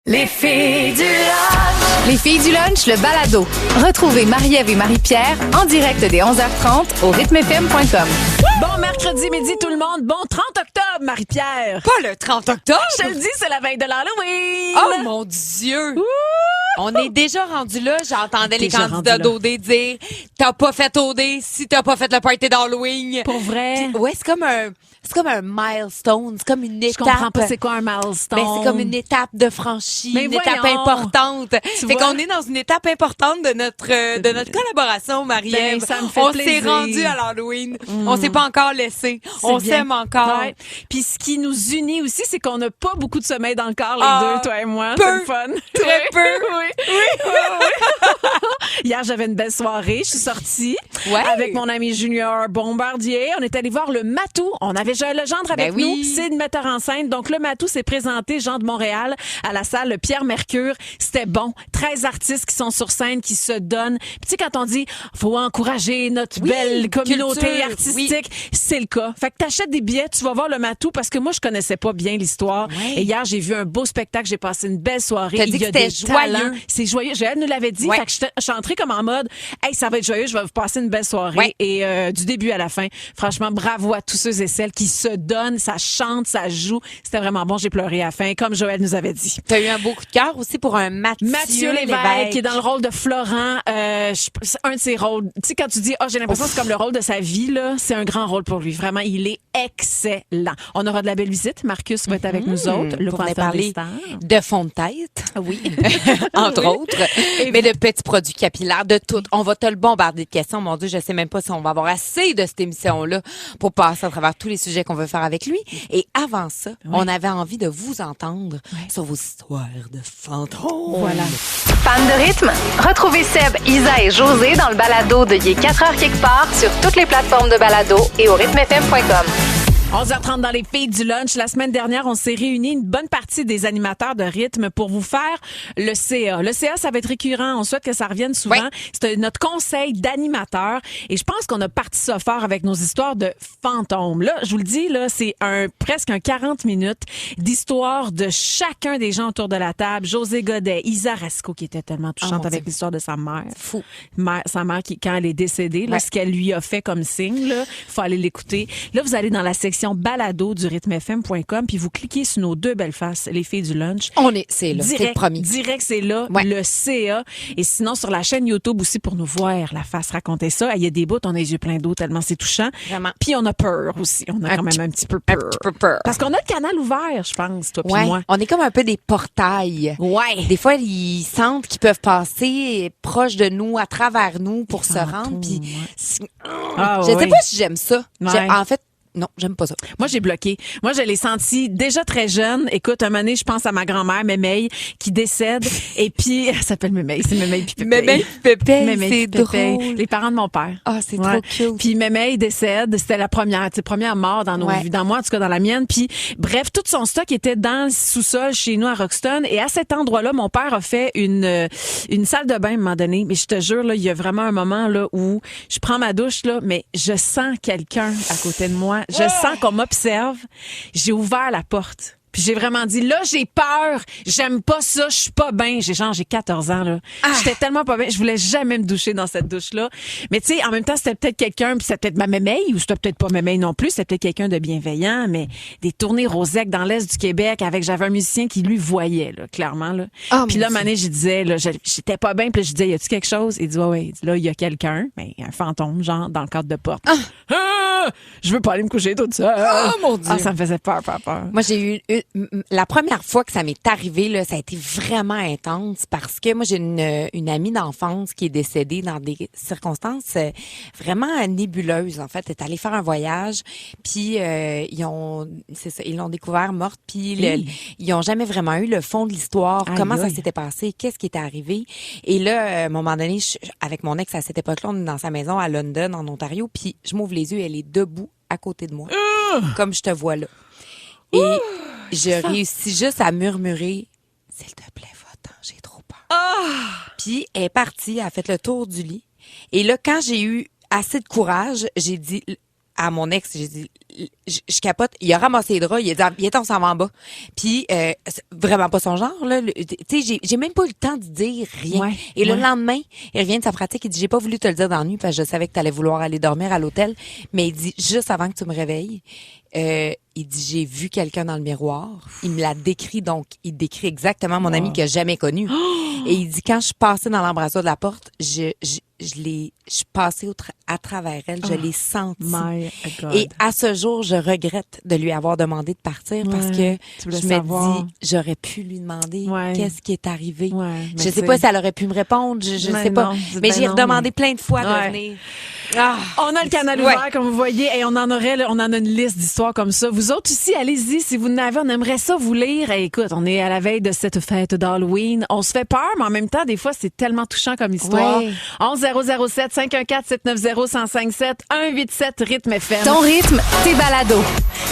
Les filles du lunch. Les filles du lunch, le balado. Retrouvez Marie-Ève et Marie-Pierre en direct dès 11h30 au rythmefm.com. Bon mercredi midi tout le monde. Bon 30 octobre, Marie-Pierre. Pas le 30 octobre. Je te le dis, c'est la veille de l'Halloween. Oh mon Dieu. Ouh. On est déjà rendu là. J'entendais les candidats d'OD dire « T'as pas fait OD si t'as pas fait le party d'Halloween. » Pour vrai? Ouais, c'est comme un milestone. C'est comme une étape. Je comprends pas c'est quoi un milestone. Ben, c'est comme une étape de franchie, Mais une voyons. étape importante. Tu Fait vois? qu'on est dans une étape importante de notre collaboration, Marie-Ève. Ben, ça me fait on plaisir. s'est rendu à l'Halloween. On s'est pas encore laissé. On bien. s'aime encore. Ouais. Puis ce qui nous unit aussi, c'est qu'on n'a pas beaucoup de sommeil dans le corps, les Ah, deux, toi et moi. peu. C'est le fun. Très Oui. peu. Oui. Hier, j'avais une belle soirée. Je suis sortie Ouais. avec mon ami Junior Bombardier. On est allé voir le Matou. On avait Joël Legendre avec Ben oui. nous. C'est le metteur en scène. Donc, le Matou s'est présenté, Jean de Montréal, à la salle Pierre Mercure. C'était bon. 13 artistes qui sont sur scène, qui se donnent. Puis, tu sais, quand on dit, faut encourager notre Oui, belle communauté culture, artistique, c'est le cas. Fait que t'achètes des billets, tu vas voir le Matou parce que moi, je connaissais pas bien l'histoire. Ouais. Et hier, j'ai vu un beau spectacle. J'ai passé une belle soirée. T'as dit Il y a que c'était des joyeux. talents. C'est joyeux. Joël nous l'avait dit. Ouais. Fait que je suis entrée comme en mode, hey, ça va être joyeux, je vais vous passer une belle soirée. Ouais. Et du début à la fin, franchement, bravo à tous ceux et celles qui se donnent, ça chante, ça joue. C'était vraiment bon. J'ai pleuré à la fin, comme Joël nous avait dit. T'as eu un beau coup de cœur aussi pour un Mathieu Lévesque, qui est dans le rôle de Florent. C'est un de ses rôles. Tu sais, quand tu dis, j'ai l'impression que c'est comme le rôle de sa vie, là, c'est un grand rôle pour lui. Vraiment, il est excellent. On aura de la belle visite. Marcus va être avec nous autres. Le pour venir coiffeur des parler stars. de fond de tête. Oui. Entre Oui. autres. Mais de petits produits capillaires, de tout. On va te le bombarder de questions. Mon Dieu, je sais même pas si on va avoir assez de cette émission-là pour passer à travers tous les sujets qu'on veut faire avec lui. Et avant ça, on avait envie de vous entendre sur vos histoires de fantômes. Voilà. Fan de rythme? Retrouvez Seb, Isa et José dans le balado de Il est 4h quelque part sur toutes les plateformes de balado et au rythmefm.com. 11h30 dans les filles du lunch. La semaine dernière, on s'est réunis une bonne partie des animateurs de rythme pour vous faire le CA. Le CA, ça va être récurrent. On souhaite que ça revienne souvent. Oui. C'est notre conseil d'animateurs. Et je pense qu'on a parti ça fort avec nos histoires de fantômes. Là, je vous le dis, là, c'est presque un 40 minutes d'histoire de chacun des gens autour de la table. José Godet, Isa Rasco, qui était tellement touchante mon avec Dieu. l'histoire de sa mère. Fou. Sa mère qui, quand elle est décédée, là, Ouais. ce qu'elle lui a fait comme signe, là, faut aller l'écouter. Là, vous allez dans la section balado du rythmefm.com puis vous cliquez sur nos deux belles faces, les filles du lunch. C'est là, c'est le premier. Direct, c'est là, Ouais. le CA. Et sinon, sur la chaîne YouTube aussi, pour nous voir la face raconter ça. Il y a des bouts, on a les yeux pleins d'eau tellement c'est touchant. Vraiment. Puis on a peur aussi. On a quand même un petit peu Un peur. petit peu peur. Parce qu'on a le canal ouvert, je pense, toi puis Ouais, moi. on est comme un peu des portails. Ouais. Des fois, ils sentent qu'ils peuvent passer proche de nous, à travers nous, pour se fantômes, rendre. Puis, Ah, je sais ouais. pas si j'aime ça. Ouais. En fait, non, j'aime pas ça. Moi, j'ai bloqué. Moi, je l'ai senti déjà très jeune. Écoute, un moment donné, je pense à ma grand-mère, Mémeille, qui décède. Et puis, elle s'appelle Mémeille. C'est Mémeille puis Pépé. Mémeille puis Pépé, Mémeille c'est puis Pépé. drôle. Les parents de mon père. Ah, c'est trop cute. Puis Mémeille décède. C'était la première, tu sais, première mort dans nos Ouais. vies. Dans moi, en tout cas, dans la mienne. Puis, bref, tout son stock était dans le sous-sol chez nous à Roxton. Et à cet endroit-là, mon père a fait une salle de bain à un moment donné. Mais je te jure, là, il y a vraiment un moment, là, où je prends ma douche, là, mais je sens quelqu'un à côté de moi. Je sens qu'on m'observe. J'ai ouvert la porte. Puis j'ai vraiment dit, là, j'ai peur. J'aime pas ça. Je suis pas bien. J'ai 14 ans, là. J'étais tellement pas bien. Je voulais jamais me doucher dans cette douche-là. Mais tu sais, en même temps, c'était peut-être quelqu'un, puis c'était peut-être ma mémeille, ou c'était peut-être pas mémeille non plus. C'était peut-être quelqu'un de bienveillant, mais des tournées Rosec dans l'Est du Québec j'avais un musicien qui lui voyait, là, clairement, là. Oh, Puis mon là, Dieu. mané, je disais, là, j'étais pas bien, puis là, je disais, y a-tu quelque chose? Il dit, ouais. Il dit, là, il y a quelqu'un, ben, un fantôme, genre, dans le cadre de porte. Ah! Je veux pas aller me coucher toute seule. Oh, mon Dieu. Ah, ça me faisait peur. Moi, j'ai eu la première fois que ça m'est arrivé, là, ça a été vraiment intense parce que moi, j'ai une amie d'enfance qui est décédée dans des circonstances vraiment nébuleuses. En fait, elle est allée faire un voyage, puis ils l'ont découvert morte, puis ils ont jamais vraiment eu le fond de l'histoire, Aïe, comment ça aïe. s'était passé, qu'est-ce qui était arrivé. Et là, à un moment donné, avec mon ex à cette époque-là, on est dans sa maison à London, en Ontario, puis je m'ouvre les yeux, elle est debout à côté de moi, comme je te vois là. Et je réussis juste à murmurer « S'il te plaît, va-t'en, j'ai trop peur. Puis elle est partie, elle a fait le tour du lit. Et là, quand j'ai eu assez de courage, j'ai dit à mon ex, j'ai dit je capote. Il a ramassé les draps, il a dit, viens, on s'en va en bas. Puis, c'est vraiment pas son genre, là. Tu sais, j'ai même pas eu le temps de dire rien. Ouais, Et le ouais. lendemain, il revient de sa pratique, il dit, j'ai pas voulu te le dire dans la nuit parce que je savais que t'allais vouloir aller dormir à l'hôtel. Mais il dit, juste avant que tu me réveilles, il dit, j'ai vu quelqu'un dans le miroir. Il me l'a décrit, donc il décrit exactement mon ami qu'il a jamais connu. Et il dit, quand je passais dans l'embrasure de la porte, je suis passée à travers elle, je l'ai sentie. My God. Et à ce jour, je regrette de lui avoir demandé de partir parce que tu voulais je savoir. me dis, j'aurais pu lui demander Ouais. qu'est-ce qui est arrivé. Ouais, mais Je sais tu pas sais. si elle aurait pu me répondre, je Mais sais pas. non, Mais ben j'ai non, redemandé mais- plein de fois Ouais. de venir. Ah. On a le canal Ouais. ouvert, comme vous voyez, et on en a une liste d'histoires comme ça. Vous autres aussi, allez-y, si vous en avez, on aimerait ça vous lire. Et écoute, on est à la veille de cette fête d'Halloween. On se fait peur, mais en même temps, des fois, c'est tellement touchant comme histoire. Ouais. 11007 514 790 1057 187 Rythme FM. Ton rythme, tes balados.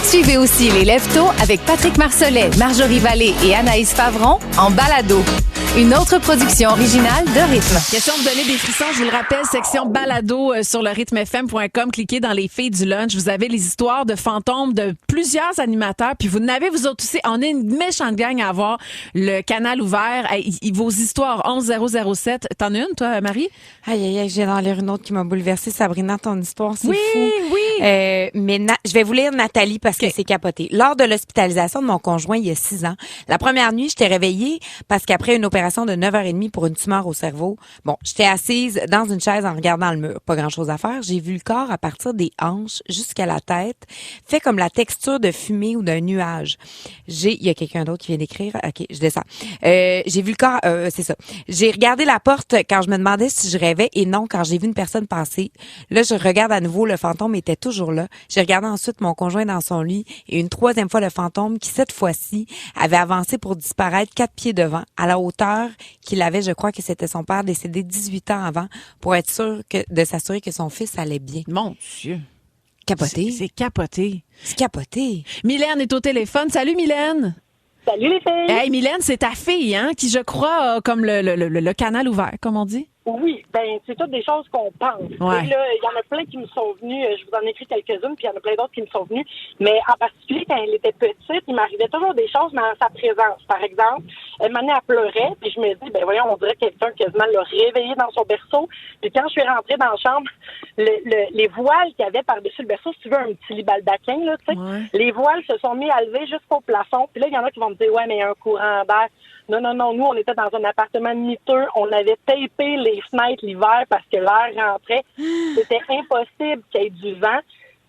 Suivez aussi les Lève-Tôt avec Patrick Marcelet, Marjorie Vallée et Anaïs Favron en balado. Une autre production originale de Rythme. Question de donner des frissons, je vous le rappelle, section balado sur le rythmefm.com. Cliquez dans les filles du lunch. Vous avez les histoires de fantômes de plusieurs animateurs. Puis vous n'avez vous autres aussi. On est une méchante gang à avoir le canal ouvert. Vos histoires 11007. T'en as une, toi, Marie? Aïe, je viens d'en lire une autre qui m'a bouleversée. Sabrina, ton histoire, c'est Oui, fou. oui. Mais je vais vous lire Nathalie parce que OK. c'est capoté. Lors de l'hospitalisation de mon conjoint il y a 6 ans, la première nuit, j'étais réveillée parce qu'après une opération de 9h30 pour une tumeur au cerveau, bon, j'étais assise dans une chaise en regardant le mur. Pas grand-chose à faire. J'ai vu le corps à partir des hanches jusqu'à la tête, fait comme la texture de fumée ou d'un nuage. Il y a quelqu'un d'autre qui vient d'écrire. OK, je descends. J'ai vu le corps, c'est ça. J'ai regardé la porte quand je me demandais si je rêvais et non quand j'ai vu une personne passer. Là, je regarde à nouveau, le fantôme était toujours là. J'ai regardé ensuite mon conjoint dans son lit et une troisième fois le fantôme qui, cette fois-ci, avait avancé pour disparaître 4 pieds devant, à la hauteur qu'il avait, je crois que c'était son père décédé 18 ans avant, pour être sûr de s'assurer que son fils allait bien. Mon Dieu. Capoté. C'est capoté. C'est capoté. Mylène est au téléphone. Salut, Mylène. Salut les filles! Hey, Mylène, c'est ta fille, hein, qui, je crois, a comme le canal ouvert, comme on dit. Oui, ben c'est toutes des choses qu'on pense. Ouais. Et là, il y en a plein qui me sont venus, je vous en ai écrit quelques-unes, puis il y en a plein d'autres qui me sont venus. Mais en particulier, quand elle était petite, il m'arrivait toujours des choses dans sa présence. Par exemple, elle m'amenait à pleurer, puis je me dis, ben voyons, on dirait que quelqu'un quasiment l'a réveillée dans son berceau. Puis quand je suis rentrée dans la chambre, les voiles qu'il y avait par-dessus le berceau, si tu veux, un petit lit baldaquin, là, tu sais, Ouais. les voiles se sont mis à lever jusqu'au plafond. Puis là, il y en a qui vont me dire, ouais, mais il y a un courant d'air. Non, nous, on était dans un appartement miteux. On avait tapé les fenêtres l'hiver parce que l'air rentrait. C'était impossible qu'il y ait du vent.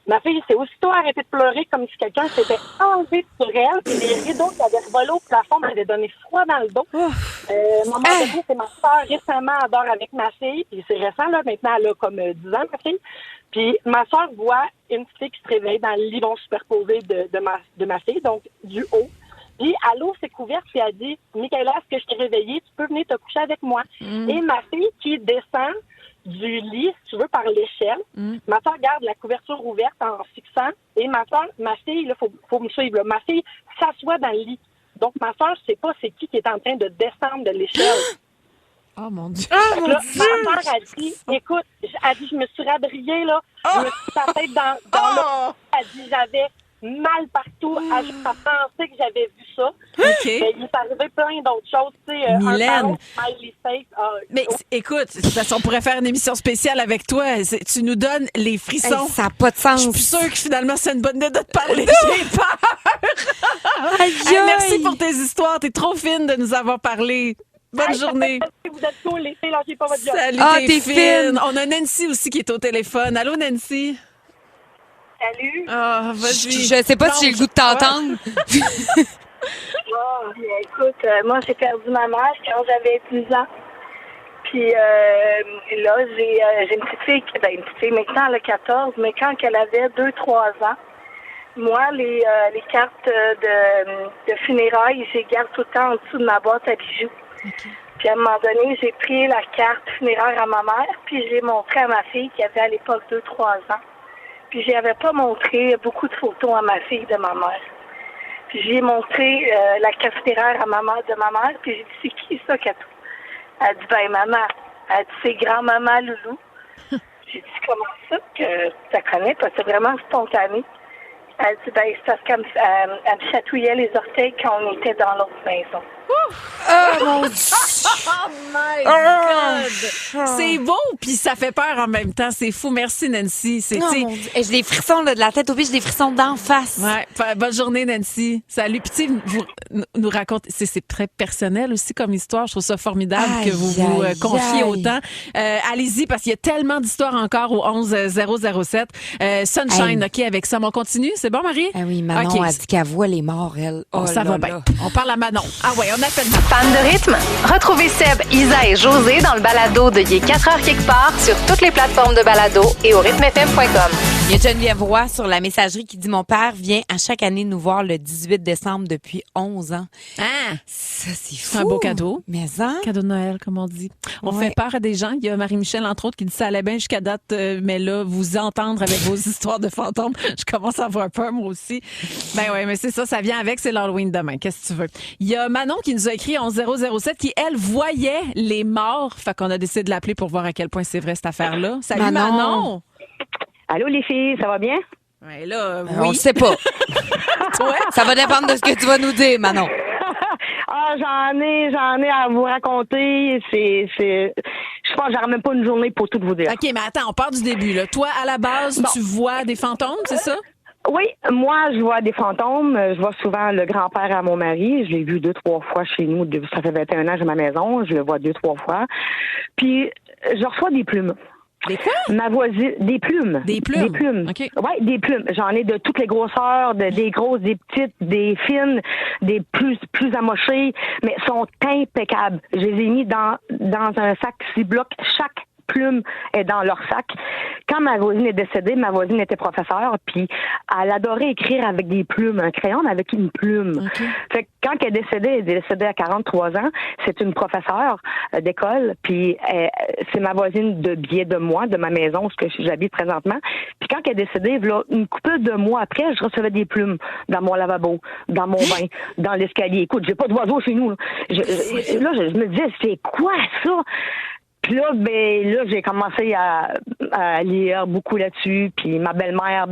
Ma fille s'est aussitôt arrêtée de pleurer comme si quelqu'un s'était enlevé sur elle. Puis les rideaux qui avaient volé au plafond m'avaient donné froid dans le dos. Maman donné, c'est ma soeur récemment adore avec ma fille. Puis c'est récent, là. Maintenant, elle a comme 10 ans, ma fille. Puis ma soeur voit une petite fille qui se réveille dans le lit superposé de ma fille, donc du haut. Puis, elle ouvre ses couvertes et elle dit, Michaela, est-ce que je t'ai réveillée? Tu peux venir te coucher avec moi. Et ma fille qui descend du lit, si tu veux, par l'échelle. Ma soeur garde la couverture ouverte en fixant. Et ma fille, là, faut me suivre, là. Ma fille s'assoit dans le lit. Donc, ma soeur, je sais pas c'est qui est en train de descendre de l'échelle. Oh, mon Dieu. Fait que là, ma soeur a dit, écoute, je me suis rabriée, là. Je me suis mis la tête dans l'eau. Elle dit, j'avais mal partout. Elle pensait que j'avais vu ça. OK. Mais il est arrivé plein d'autres choses. Tu sais, Mylène. un ballon, smiley face. Mais écoute, de toute façon, on pourrait faire une émission spéciale avec toi. Tu nous donnes les Hey, frissons. ça n'a pas de Je sens. suis plus sûre que finalement, c'est une bonne idée de te parler. J'ai peur. Aïe, Hey, merci aïe. pour tes histoires. T'es trop fine de nous avoir parlé. Bonne journée. Vous êtes cool, les filles, lâchez pas votre job. Salut, Ah, t'es t'es fine. fine. On a Nancy aussi qui est au téléphone. Allô, Nancy? Salut. Ah, vas-y. Je sais pas si j'ai le goût de t'entendre. Écoute, moi, j'ai perdu ma mère quand j'avais 10 ans. Puis là, j'ai une petite fille, une petite fille, maintenant elle a 14, mais quand elle avait 2-3 ans, moi, les cartes de funérailles, je les garde tout le temps en dessous de ma boîte à bijoux. Okay. Puis à un moment donné, j'ai pris la carte funéraire à ma mère, puis je l'ai montrée à ma fille qui avait à l'époque 2-3 ans. Puis je n'avais pas montré beaucoup de photos à ma fille de ma mère. Puis j'ai montré la carte funéraire à ma mère, puis j'ai dit, c'est qui ça, Katou? Elle dit, ben maman. Elle dit, c'est grand-maman Loulou. J'ai dit, comment ça que tu la connais? Parce que c'est vraiment spontané. Elle dit, ben, c'est parce qu'elle me chatouillait les orteils quand on était dans l'autre maison. Oh mon Dieu! Oh my God! C'est beau, puis ça fait peur en même temps. C'est fou. Merci, Nancy. C'est, Oh mon Dieu. J'ai des frissons là, de la tête aux pieds, j'ai des frissons d'en face. Ouais, bonne journée, Nancy. Salut. Puis, tu sais, vous nous racontez, c'est très personnel aussi comme histoire. Je trouve ça formidable que vous vous confiez autant. Allez-y, parce qu'il y a tellement d'histoires encore au 11007. Sunshine, OK, avec ça. Mais on continue? C'est bon, Marie? Ah oui, Manon, OK. elle dit qu'elle voit les morts, elle. Oh, Ça là va là. bien. On parle à Manon. Ah ouais, on appelle Manon. Fan de rythme? Retrouvez Seb, Isa et José dans le balado de Il est 4h quelque part sur toutes les plateformes de balado et au rythmefm.com. Il y a Geneviève Roy sur la messagerie qui dit « Mon père vient à chaque année nous voir le 18 décembre depuis 11 ans. Ah! » Ça, c'est fou. C'est un beau cadeau. Mais hein? Cadeau de Noël, comme on dit. On Ouais. fait peur à des gens. Il y a Marie-Michel, entre autres, qui dit ça allait bien jusqu'à date, mais là, vous entendre avec vos histoires de fantômes, je commence à avoir peur, moi aussi. Ben ouais, mais c'est ça, ça vient avec, c'est l'Halloween demain. Qu'est-ce que tu veux? Il y a Manon qui nous a écrit 11007 qui, elle, voyait les morts. Fait qu'on a décidé de l'appeler pour voir à quel point c'est vrai cette affaire-là. Salut Manon! Allô les filles, ça va bien? Ouais, là, On oui. le sait pas. Toi? Ça va dépendre de ce que tu vas nous dire, Manon. J'en ai à vous raconter. Je pense que j'aurais même pas une journée pour tout vous dire. OK, mais attends, on part du début, là. Toi, à la base, tu vois des fantômes, c'est ça? Oui, moi, je vois des fantômes. Je vois souvent le grand-père à mon mari. Je l'ai vu 2-3 fois chez nous. Ça fait 21 ans que j'ai ma maison. Je le vois 2-3 fois. Puis, je reçois des plumes. Des quoi? Ma voisine, des plumes. Des plumes? Des plumes. OK. Oui, des plumes. J'en ai de toutes les grosseurs, des grosses, des petites, des fines, des plus amochées, mais sont impeccables. Je les ai mis dans un sac Ziploc. Chaque plume est dans leur sac. Quand ma voisine est décédée, ma voisine était professeure, puis elle adorait écrire avec des plumes, un crayon, mais avec une plume. Okay. Fait que quand elle est décédée à 43 ans, c'est une professeure d'école, puis c'est ma voisine de biais de moi, de ma maison, ce que j'habite présentement. Puis quand elle est décédée, là, une couple de mois après, je recevais des plumes dans mon lavabo, dans mon bain, dans l'escalier. Écoute, j'ai pas d'oiseaux chez nous. Là, je me disais, c'est quoi ça? Puis là, j'ai commencé à lire beaucoup là-dessus. Puis ma belle-mère,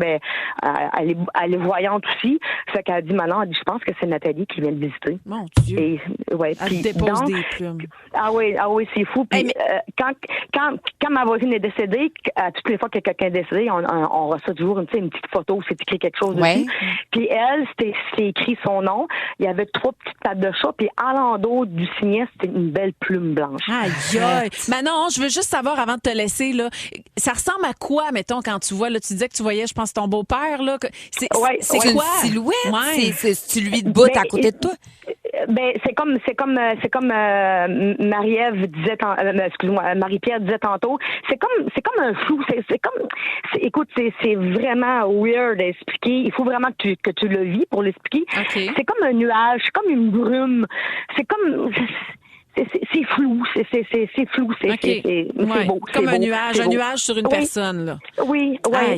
elle est voyante aussi. Fait qu'elle a dit, Manon, je pense que c'est Nathalie qui vient de visiter. Mon Dieu. Et, ouais, Elle puis, dépose donc, des plumes. Ah oui, c'est fou. Puis quand ma voisine est décédée, à toutes les fois que quelqu'un est décédé, on reçoit toujours une petite photo où c'est écrit quelque chose dessus. Puis elle, c'était écrit son nom. Il y avait 3 petites pattes de chat. Puis en l'endos du signet, c'était une belle plume blanche. Aïe, aïe. Manon, je veux juste savoir, avant de te laisser, là, ça ressemble à quoi, mettons, quand tu vois, là, tu disais que tu voyais, je pense, ton beau-père, là. C'est C'est quoi? une silhouette? Ouais. C'est lui de bout à côté de toi? C'est comme Marie-Ève disait, excuse-moi, Marie-Pierre disait tantôt. C'est comme un flou. Écoute, c'est vraiment weird à expliquer. Il faut vraiment que tu le vis pour l'expliquer. Okay. C'est comme un nuage, c'est comme une brume. C'est comme c'est flou, c'est flou, Okay. c'est beau. Comme c'est un beau, nuage, c'est un beau. nuage sur une personne, là. Oui, Aïe,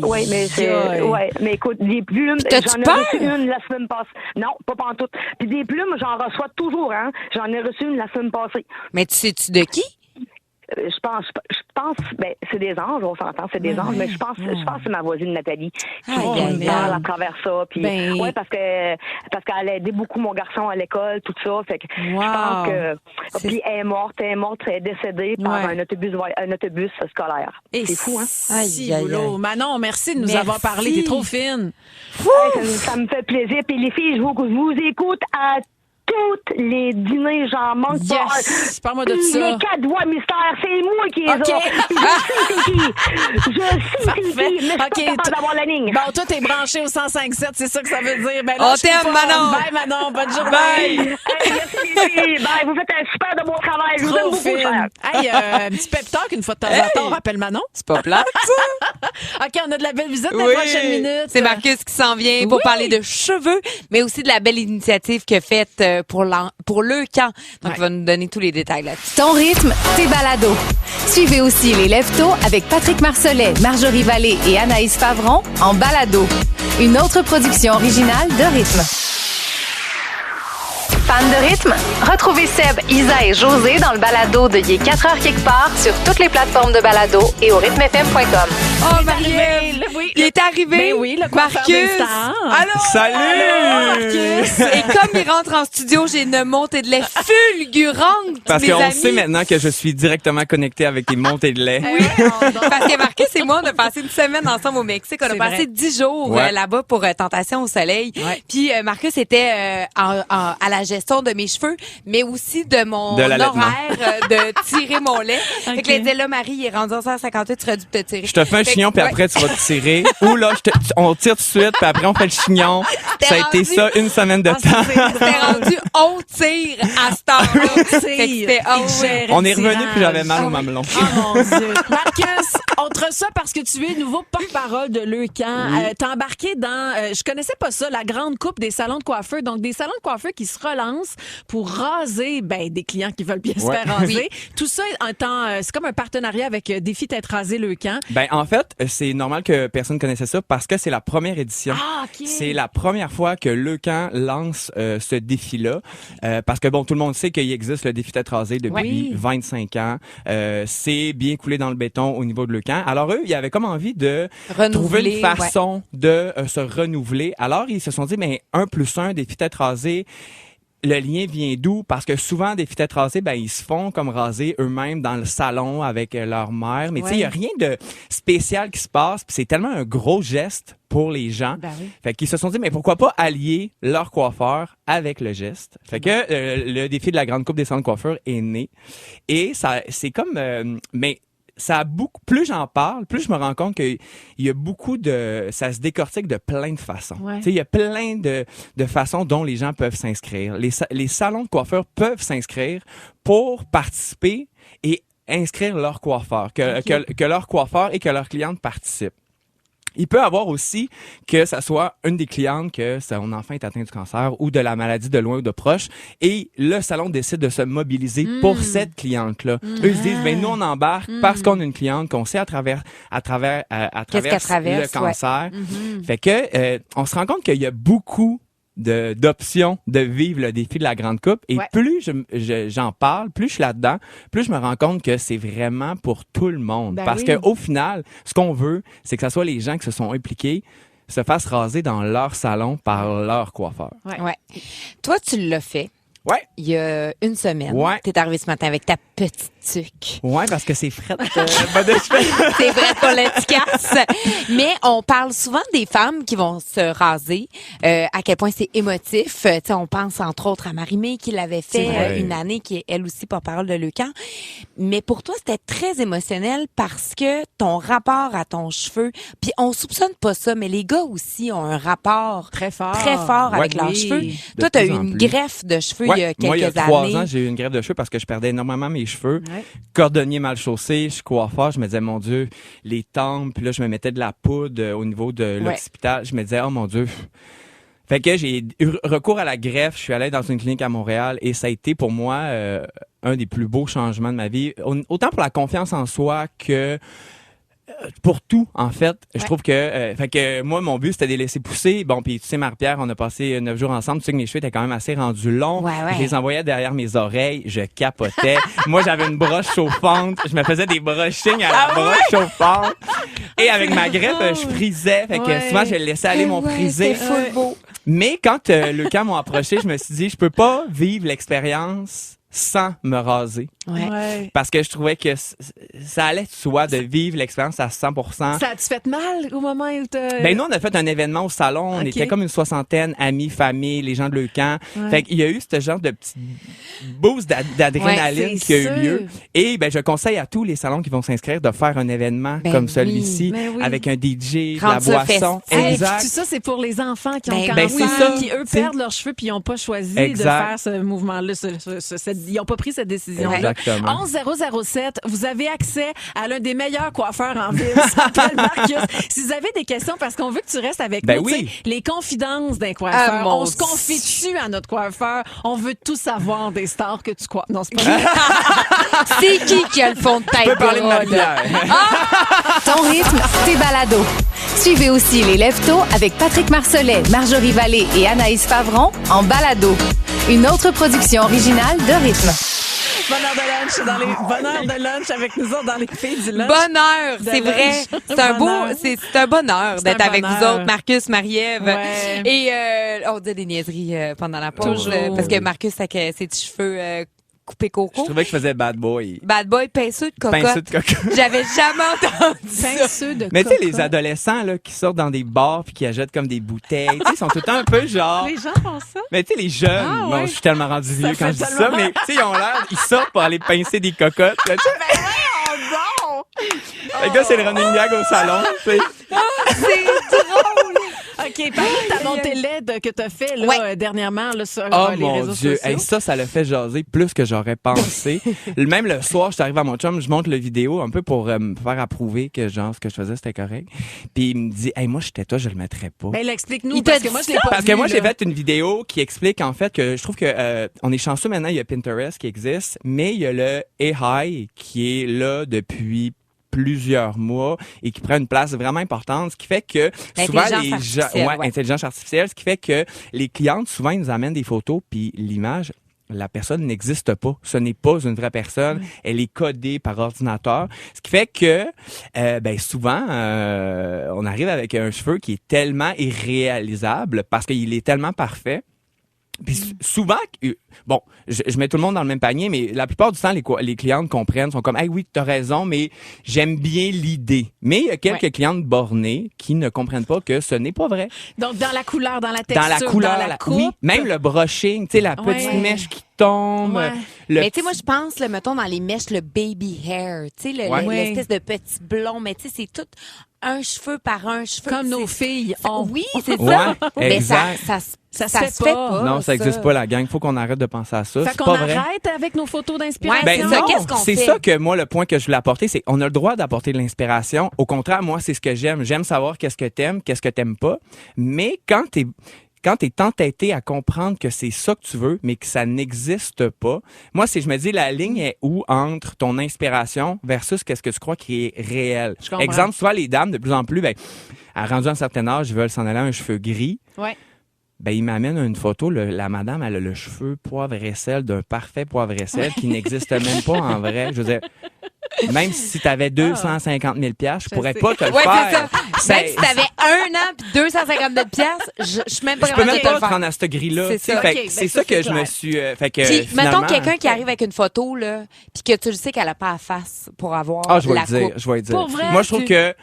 mais écoute, des plumes, T'as-tu j'en ai peur? reçu une la semaine passée. Non, pas pantoute. Puis des plumes, j'en reçois toujours, hein. J'en ai reçu une la semaine passée. Mais tu sais-tu de qui? Je pense, c'est des anges, on s'entend, c'est des anges, mais je pense que c'est ma voisine Nathalie qui me parle à travers ça. Puis, ouais, parce qu'elle a aidé beaucoup mon garçon à l'école, tout ça. Fait que je pense que, puis elle est morte, elle est décédée par un autobus scolaire. Et c'est fou, hein? Si, Aïe, aïe, boulot. aïe. Manon, merci de nous avoir parlé. T'es trop fine. Ouais, ça me fait plaisir. Puis les filles, je vous écoute à toutes les dîners, j'en manque pas. Yes! Parle-moi de ça. Les 4 voix mystères, c'est moi qui les ai. OK. Je sais c'est qui, mais je suis pas capable d'avoir la ligne. Bon, toi, t'es branché au 105.7, c'est ça que ça veut dire. Ben, On t'aime, Manon. Bye, Manon. Bonne journée. Hey, merci les filles. Bye, vous faites un super de bon travail. Je vous aime Trop beaucoup, fine. cher. Hey, un petit pep talk une fois de temps en temps. On rappelle Manon. C'est pas plate, ça? OK, on a de la belle visite dans les prochaines minutes. C'est Marcus qui s'en vient pour parler de cheveux, mais aussi de la belle initiative qu'il a faite pour le camp. Donc, il va nous donner tous les détails là-dessus. Ton rythme, tes balados. Suivez aussi les Lève-Tôt avec Patrick Marcelet, Marjorie Vallée et Anaïs Favron en balado. Une autre production originale de Rythme. Fan de rythme? Retrouvez Seb, Isa et José dans le balado de Il est 4h quelque part sur toutes les plateformes de balado et au rythmefm.com. Oh, Marie-Ève, il est arrivé. Ben oui, le coiffeur des Marcus. stars. Allô? Salut! Marcus. Et comme il rentre en studio, j'ai une montée de lait fulgurante, Parce mes qu'on amis. sait maintenant que je suis directement connecté avec les montées de lait. Oui, parce que Marcus et moi, on a passé une semaine ensemble au Mexique. On a C'est passé vrai. 10 jours Ouais. là-bas pour Tentation au soleil. Ouais. Puis Marcus était à la gestion de mes cheveux, mais aussi de mon De l'allaitement. horaire de tirer mon lait. Fait que là, il disait, là, Marie, il est rendu à 158, tu aurais dû te tirer. Je te fais un Fait que, chignon, puis ouais. après, tu vas te tirer. Ou là, on tire tout de suite, puis après, on fait le chignon. Ça a été rendu- ça une semaine de temps. C'était rendu on tire à cette heure-là. Fait que c'était On est revenu, puis j'avais mal au mamelon. Oh mon Dieu. Marcus, autre ça parce que tu es nouveau porte-parole de Leucan. T'as embarqué dans, je connaissais pas ça, la grande coupe des salons de coiffeurs. Donc, des salons de coiffeurs qui se relancent pour raser des clients qui veulent bien se Ouais. faire raser. Tout ça, c'est comme un partenariat avec Défi Tête Rasée Leucan. Ben, en fait, c'est normal que personne connaissait ça parce que c'est la première édition. Ah, OK. C'est la première fois que Leucan lance ce défi-là. Parce que, bon, tout le monde sait qu'il existe le défi tête rasée depuis Oui. 25 ans. C'est bien coulé dans le béton au niveau de Leucan. Alors, eux, ils avaient comme envie de Renouveler, trouver une façon de se renouveler. Alors, ils se sont dit, mais 1+1, défi tête rasée, le lien vient d'où? Parce que souvent, des têtes rasées, ils se font comme raser eux-mêmes dans le salon avec leur mère. Mais tu sais, il n'y a rien de spécial qui se passe. Puis c'est tellement un gros geste pour les gens. Ben oui. Fait qu'ils se sont dit, mais pourquoi pas allier leur coiffeur avec le geste? Fait que le défi de la grande coupe des salons de coiffure est né. Et ça, c'est comme... mais ça a beaucoup, plus j'en parle, plus je me rends compte qu'il y a beaucoup ça se décortique de plein de façons. Ouais. Tu sais, il y a plein de façons dont les gens peuvent s'inscrire. Les salons de coiffeurs peuvent s'inscrire pour participer et inscrire leur coiffeur, que leur coiffeur et que leur cliente participent. Il peut avoir aussi que ça soit une des clientes que son enfant est atteint du cancer ou de la maladie de loin ou de proche et le salon décide de se mobiliser pour cette cliente-là. Eux se disent, nous on embarque parce qu'on a une cliente qu'on sait à travers Qu'est-ce qu'elle traverse, le cancer. Fait que on se rend compte qu'il y a beaucoup d'options de vivre le défi de la grande coupe et plus j'en parle, plus je suis là-dedans, plus je me rends compte que c'est vraiment pour tout le monde. Parce que au final, ce qu'on veut, c'est que ce soit les gens qui se sont impliqués se fassent raser dans leur salon par leur coiffeur. Ouais. Toi, tu l'as fait. Ouais. Il y a une semaine. Ouais. T'es arrivé ce matin avec ta petite tuque. Ouais, parce que c'est fret. C'est vrai pour l'efficace. Mais on parle souvent des femmes qui vont se raser, à quel point c'est émotif. Tu sais, on pense entre autres à Marie-Mé qui l'avait fait une année, qui est elle aussi porte-parole de Leucan. Mais pour toi, c'était très émotionnel parce que ton rapport à ton cheveu, puis on soupçonne pas ça, mais les gars aussi ont un rapport Très fort. avec leurs cheveux. Toi, tu as eu une greffe de cheveux il y a quelques moi, il y a 3 années. ans, j'ai eu une greffe de cheveux parce que je perdais énormément mes cheveux. Ouais. Cordonnier mal chaussé, je suis coiffeur, je me disais, mon Dieu, les tempes, puis là, je me mettais de la poudre au niveau de l'occipital. Je me disais, oh mon Dieu. Fait que j'ai eu recours à la greffe, je suis allé dans une clinique à Montréal et ça a été pour moi un des plus beaux changements de ma vie. Autant pour la confiance en soi que pour tout, en fait. Je trouve que... fait que moi, mon but, c'était de les laisser pousser. Bon, puis tu sais, Marie-Pierre, on a passé 9 jours ensemble. Tu sais que mes cheveux étaient quand même assez rendus longs. Je les envoyais derrière mes oreilles. Je capotais. Moi, j'avais une broche chauffante. Je me faisais des brushings à la broche chauffante. Et avec ma greffe, je frisais. Fait que souvent, je laissais aller mon frisé. C'est full beau. Mais quand Leucan m'ont approché, je me suis dit, je peux pas vivre l'expérience sans me raser. Ouais. Parce que je trouvais que ça allait de soi de vivre l'expérience à 100%. Ça a-tu fait mal au moment où t'as... Ben nous, on a fait un événement au salon. On était comme une 60aine, amis, famille, les gens de Leucan. Fait qu'il y a eu ce genre de petit boost d'adrénaline qui a eu lieu. Et je conseille à tous les salons qui vont s'inscrire de faire un événement comme celui-ci avec un DJ, de la boisson. Exact. Tout ça, c'est pour les enfants qui ont cancer, qui eux perdent leurs cheveux puis ils n'ont pas choisi de faire ce mouvement-là. Ils n'ont pas pris cette décision-là. 11007, vous avez accès à l'un des meilleurs coiffeurs en ville. Ça s'appelle Marcus. Si vous avez des questions, parce qu'on veut que tu restes avec nous, les confidences d'un coiffeur. On se confie dessus à notre coiffeur. On veut tout savoir des stars que tu coiffes. Non, c'est pas vrai. C'est qui a le fond de tête? Je peux parler de Marie-Pierre. Ton rythme, tes balados. Suivez aussi les Leftos avec Patrick Marcelet, Marjorie Vallée et Anaïs Favron en balado. Une autre production originale de Rythme. Bonheur de lunch avec nous autres dans les filles du lunch. Bonheur, De c'est lunch. vrai. C'est un beau, Bonheur. c'est un bonheur d'être un avec vous bonheur. autres, Marcus, Marie-Ève. Ouais. Et on disait des niaiseries pendant la pause. Toujours. Parce que Marcus, avec ses petits cheveux coupés Je coco. trouvais que je faisais bad boy. Bad boy, pinceux de cocotte. Pinceux de cocotte. J'avais jamais entendu ça. Pinceux de Mais tu sais, cocotte. les adolescents là, qui sortent dans des bars puis qui achètent comme des bouteilles, tu sais, ils sont tout le temps un peu genre... Les gens font ça. Mais tu sais, les jeunes, Ah, bon, ouais. je suis tellement rendu vieux Ça quand fait je dis ça, tellement- mais tu sais, ils ont l'air, ils sortent pour aller pincer des cocottes. Là, tu sais. Fait que là, c'est le running gag au salon, tu sais. C'est drôle. OK, parle de ta montée LED que tu as fait là, Ouais. dernièrement là, sur Oh les mon réseaux Dieu, sociaux. hey, ça l'a fait jaser plus que j'aurais pensé. Même le soir, je t'arrive à mon chum, je monte le vidéo un peu pour me faire approuver que genre ce que je faisais c'était correct. Puis il me dit, hey moi j'étais toi, je le mettrais pas. Ben, là, explique-nous, Il t'a parce que dit moi, je l'ai ça? pas Parce vu, que moi, j'ai là. fait une vidéo qui explique en fait que je trouve que on est chanceux maintenant, il y a Pinterest qui existe, mais il y a le AI qui est là depuis plusieurs mois et qui prend une place vraiment importante, ce qui fait que souvent L'intelligence les gens, artificielle, ouais. intelligence artificielle, ce qui fait que les clientes souvent ils nous amènent des photos puis l'image la personne n'existe pas. Ce n'est pas une vraie personne. Elle est codée par ordinateur. Ce qui fait que, ben souvent, on arrive avec un cheveu qui est tellement irréalisable parce qu'il est tellement parfait. Puis souvent, bon, je mets tout le monde dans le même panier, mais la plupart du temps, les clientes comprennent, sont comme, hey, oui, t'as raison, mais j'aime bien l'idée. Mais il y a quelques clientes bornées qui ne comprennent pas que ce n'est pas vrai. Donc, dans la couleur, dans la texture, Dans la couleur, dans la coupe. oui, même le brushing, tu sais, la petite Ouais. mèche qui tombe. Ouais. le Mais tu sais, moi, je pense, là, mettons, dans les mèches, le baby hair, tu sais, Ouais. l'espèce de petit blond, mais tu sais, c'est tout un cheveu par un cheveu. Comme nos C'est- filles c'est- ont. Oui, c'est Ouais, ça. Mais exact. Ça se fait pas. Non, ça n'existe pas, la gang. Faut qu'on arrête de penser à ça. Fait C'est qu'on pas vrai. arrête avec nos photos d'inspiration. Ouais, Ben c'est ça, non, qu'est-ce qu'on c'est fait? ça que moi, le point que je voulais apporter, c'est qu'on a le droit d'apporter de l'inspiration. Au contraire, moi, c'est ce que j'aime. J'aime savoir qu'est-ce que t'aimes, qu'est-ce que t'aimes pas. Mais quand t'es entêté à comprendre que c'est ça que tu veux, mais que ça n'existe pas, moi, je me dis, la ligne est où entre ton inspiration versus qu'est-ce que tu crois qui est réel. Je comprends. Exemple, souvent, les dames, de plus en plus, ben, à rendu un certain âge, ils veulent s'en aller à un cheveu gris. Ouais. Ben, il m'amène une photo. La madame, elle a le cheveu poivre et sel d'un parfait poivre et sel qui n'existe même pas en vrai. Je veux dire, même si tu avais 250 000 $, je pourrais sais. pas te le Ouais, faire. c'est ça. Même si t'avais 1 an puis 250 000 $, je suis même pas Je peux capable même de te pas le te faire. rendre à ce gris-là. C'est tu sais. ça. Fait Ok, que ben c'est ça, ça que c'est je me clair. suis... fait que, Puis, finalement, mettons quelqu'un qui arrive avec une photo, là, puis que tu le sais qu'elle a pas à face pour avoir Ah, je vais la le dire, coupe. je vais le dire. Pour vrai, Moi, je trouve tu- que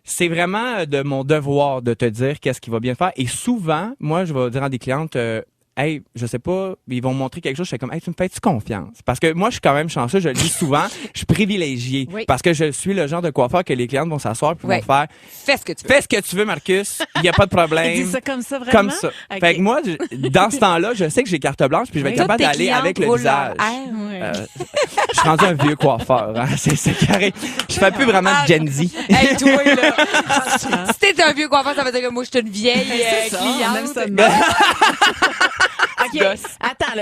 c'est vraiment de mon devoir de te dire qu'est-ce qui va bien faire. Et souvent, moi, je vais dire à des clientes, hey, je sais pas, ils vont me montrer quelque chose, je fais comme, hey, tu me fais-tu confiance? Parce que moi, je suis quand même chanceux, je le dis souvent, je suis privilégié. Oui. Parce que je suis le genre de coiffeur que les clientes vont s'asseoir puis Ouais. vont faire, Fais ce que tu veux. fais ce que tu veux, Marcus, il n'y a pas de Il problème. dit ça comme ça, vraiment? Comme ça. Ok. Fait que moi, dans ce temps-là, je sais que j'ai carte blanche puis je vais être Oui. capable Toutes tes d'aller clientes avec le roulent leur visage. air. Ouais. Je suis rendu un vieux coiffeur, hein. C'est ça qui arrive. Je fais plus vraiment de Gen Z. Hey, toi, là. Si t'es un vieux coiffeur, ça veut dire que moi, je suis une vieille C'est ça, on aime cliente. ça de même. OK. Gosse. Attends,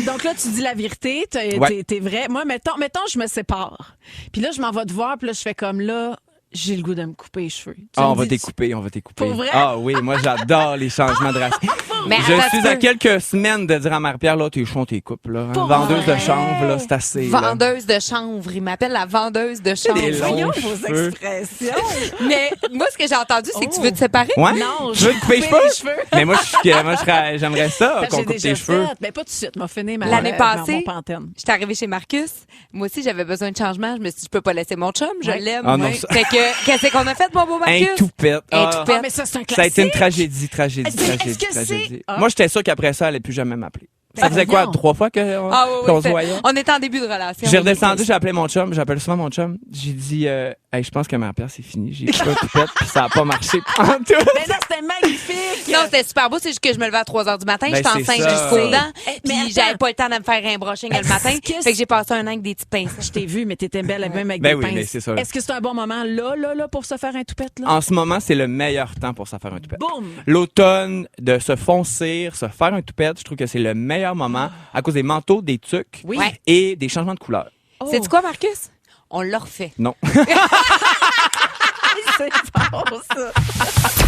donc là, tu dis la vérité, Ouais. t'es vrai. Moi, mettons, je me sépare. Puis là, je m'en vais te voir, puis là, je fais comme là, j'ai le goût de me couper les cheveux. Tu Ah, on me va dis- t'écouper, on va t'écouper. Pour vrai? Ah oui, moi j'adore les changements drastiques. Mais Je attends, suis tu à peux- quelques semaines de dire à Marie-Pierre, là, t'es chauds, t'es coupes, là. hein. Pour Vendeuse de vrai? chanvre, là, c'est assez. là. Vendeuse de chanvre. Il m'appelle la vendeuse de chanvre. des longs Voyons vos cheveux. expressions. Mais moi, ce que j'ai entendu, c'est que tu Oh. veux te séparer. Ouais? Non, je veux te couper les cheveux. les cheveux. Mais moi, j'aimerais ça, Ben, qu'on j'ai coupe déjà tes cheveux. fait. Ben, pas tout de suite. M'a fini ma L'année passée, mon pantene. J'étais arrivée chez Marcus. Moi aussi, j'avais besoin de changement. Je me suis dit, je peux pas laisser mon chum. Je Ouais. l'aime. Ah non, Ouais. ça- Fait que, qu'est-ce qu'on a fait, mon beau Marcus? Un toupette. Un Ah. toupette. Ah, mais ça, c'est un classique. Ça a été une tragédie. Est-ce que tragédie. c'est- Ah. Moi, j'étais sûr qu'après ça, elle allait plus jamais m'appeler. Ça Ben faisait quoi, voyons. 3 fois qu'on Ah oui, oui, qu'on se fait- voyait? On était en début de relation. J'ai redescendu, j'ai appelé mon chum, j'appelle souvent mon chum. J'ai dit, hey, je pense que ma pierre, c'est fini. J'ai pris un toupette, puis ça a pas marché. En tout. Mais là, c'était magnifique. Non, c'était super beau. C'est juste que je me levais à 3 heures du matin. Ben, J'étais c'est enceinte ça. jusqu'aux dents. Eh, mais Puis attends. j'avais pas le temps de me faire un brushing le matin. Qu'est-ce- Fait que j'ai passé un an avec des petits pinces. Je t'ai vu, mais t'étais belle même avec Ben des oui, pinces. mais c'est ça. Est-ce que c'est un bon moment là, pour se faire un toupette, là? En ce moment, c'est le meilleur temps pour se faire un toupette. Boum! L'automne, de se foncir, se faire un toupette, je trouve que c'est le meilleur moment à cause des manteaux, des tucs Oui. Ouais. et des changements de couleur. Oh. Sais-tu quoi, Marcus? On l'a refait. Non. C'est bon, ça.